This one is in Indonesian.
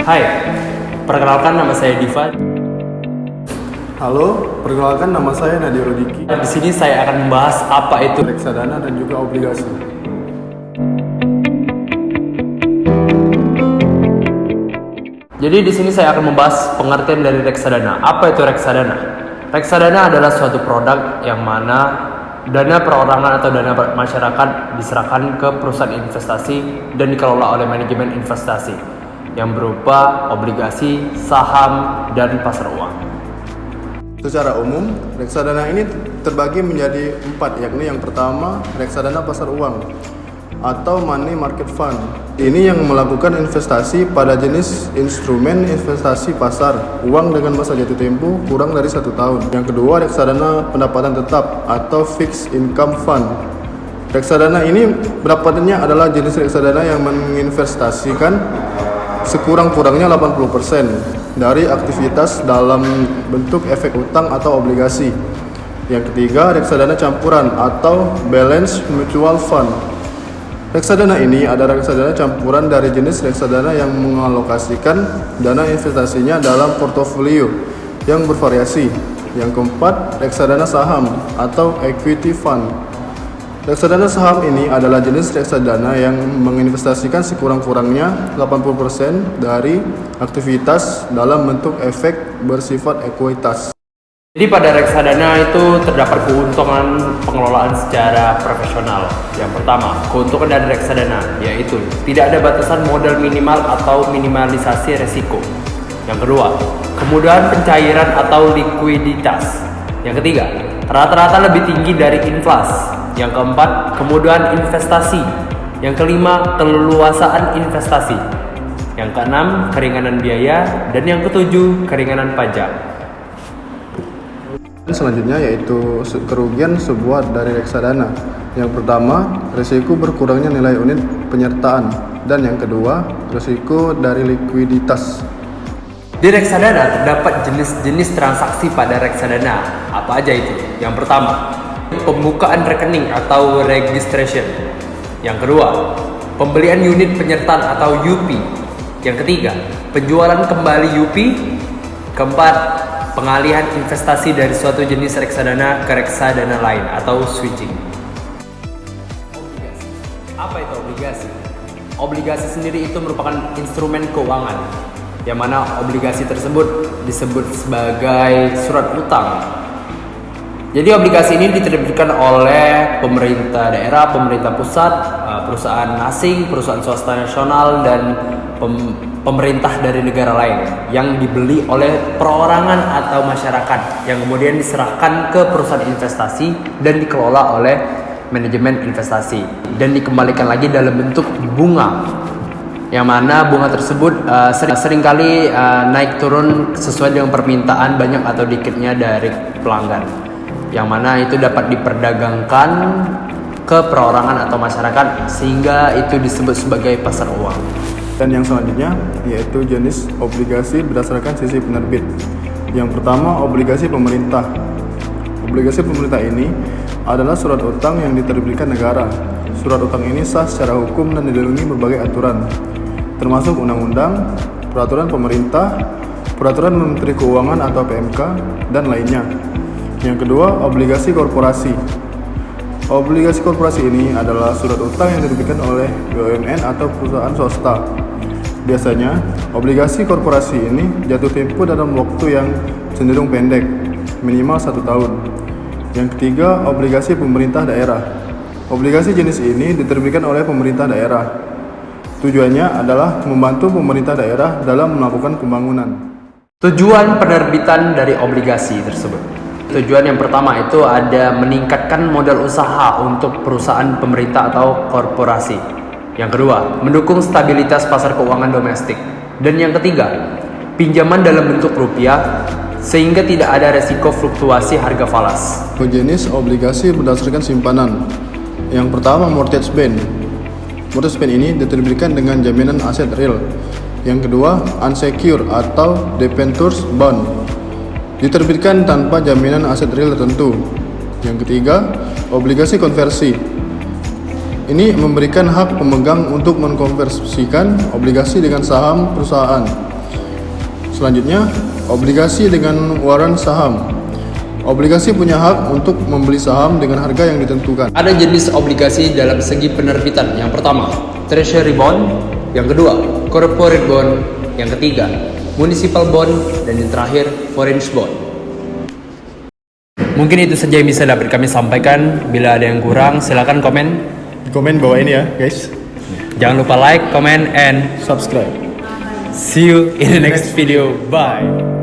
Hai, perkenalkan nama saya Diva. Halo, perkenalkan nama saya Nadia Rodiki. Di sini saya akan membahas apa itu Reksadana dan juga obligasi. Jadi di sini saya akan membahas pengertian dari reksadana. Apa itu reksadana? Reksadana adalah suatu produk yang mana dana perorangan atau dana masyarakat diserahkan ke perusahaan investasi dan dikelola oleh manajemen investasi yang berupa obligasi, saham, dan pasar uang. Secara umum, reksadana ini terbagi menjadi 4, yakni yang pertama, reksadana pasar uang atau money market fund. Ini yang melakukan investasi pada jenis instrumen investasi pasar uang dengan masa jatuh tempo kurang dari 1 tahun. Yang kedua, reksadana pendapatan tetap atau fixed income fund. Reksadana ini pendapatannya adalah jenis reksadana yang menginvestasikan sekurang-kurangnya 80% dari aktivitas dalam bentuk efek utang atau obligasi. Yang ketiga, reksadana campuran atau balance mutual fund. Reksadana ini adalah reksadana campuran dari jenis reksadana yang mengalokasikan dana investasinya dalam portofolio yang bervariasi. Yang keempat, reksadana saham atau equity fund. Reksadana saham ini adalah jenis reksadana yang menginvestasikan sekurang-kurangnya 80% dari aktivitas dalam bentuk efek bersifat ekuitas. Jadi pada reksadana itu terdapat keuntungan pengelolaan secara profesional. Yang pertama, keuntungan dari reksadana yaitu tidak ada batasan modal minimal atau minimalisasi resiko. Yang kedua, kemudahan pencairan atau likuiditas. Yang ketiga, rata-rata lebih tinggi dari inflasi. Yang keempat, kemudahan investasi. Yang kelima, keleluasaan investasi. Yang keenam, keringanan biaya. Dan yang ketujuh, keringanan pajak. Selanjutnya yaitu kerugian sebuah dari reksadana. Yang pertama, risiko berkurangnya nilai unit penyertaan. Dan yang kedua, risiko dari likuiditas. Di reksadana terdapat jenis-jenis transaksi pada reksadana. Apa aja itu? Yang pertama, pembukaan rekening atau registration. Yang kedua, pembelian unit penyertaan atau UP. Yang ketiga, penjualan kembali UP. Keempat, pengalihan investasi dari suatu jenis reksadana ke reksadana lain atau switching. Obligasi. Apa itu obligasi? Obligasi sendiri itu merupakan instrumen keuangan yang mana obligasi tersebut disebut sebagai surat utang. Jadi obligasi ini diterbitkan oleh pemerintah daerah, pemerintah pusat, perusahaan asing, perusahaan swasta nasional, dan pemerintah dari negara lain yang dibeli oleh perorangan atau masyarakat yang kemudian diserahkan ke perusahaan investasi dan dikelola oleh manajemen investasi dan dikembalikan lagi dalam bentuk bunga, yang mana bunga tersebut seringkali naik turun sesuai dengan permintaan banyak atau dikitnya dari pelanggan, yang mana itu dapat diperdagangkan ke perorangan atau masyarakat sehingga itu disebut sebagai pasar uang. Dan yang selanjutnya yaitu jenis obligasi berdasarkan sisi penerbit. Yang pertama, obligasi pemerintah. Obligasi pemerintah ini adalah surat utang yang diterbitkan negara. Surat utang ini sah secara hukum dan dilindungi berbagai aturan, termasuk undang-undang, peraturan pemerintah, peraturan Menteri Keuangan atau PMK, dan lainnya. Yang kedua, obligasi korporasi. Obligasi korporasi ini adalah surat utang yang diterbitkan oleh BUMN atau perusahaan swasta. Biasanya, obligasi korporasi ini jatuh tempo dalam waktu yang cenderung pendek, minimal 1 tahun. Yang ketiga, obligasi pemerintah daerah. Obligasi jenis ini diterbitkan oleh pemerintah daerah. Tujuannya adalah membantu pemerintah daerah dalam melakukan pembangunan. Tujuan penerbitan dari obligasi tersebut. Tujuan yang pertama itu ada meningkatkan modal usaha untuk perusahaan pemerintah atau korporasi. Yang kedua, mendukung stabilitas pasar keuangan domestik. Dan yang ketiga, pinjaman dalam bentuk rupiah sehingga tidak ada resiko fluktuasi harga falas. Jenis obligasi berdasarkan simpanan. Yang pertama, mortgage bond. Mortgage bond ini diterbitkan dengan jaminan aset real. Yang kedua, unsecured atau debentures bond. Diterbitkan tanpa jaminan aset real tertentu. Yang ketiga, obligasi konversi. Ini memberikan hak pemegang untuk mengkonversikan obligasi dengan saham perusahaan. Selanjutnya, obligasi dengan waran saham. Obligasi punya hak untuk membeli saham dengan harga yang ditentukan. Ada jenis obligasi dalam segi penerbitan. Yang pertama, treasury bond. Yang kedua, corporate bond. Yang ketiga, municipal bond. Dan yang terakhir, foreign bond. Mungkin itu saja yang bisa dapat kami sampaikan. Bila ada yang kurang, silakan komen. Komen bawah ini ya, guys. Jangan lupa like, comment, and Subscribe. see you in the next video. Bye.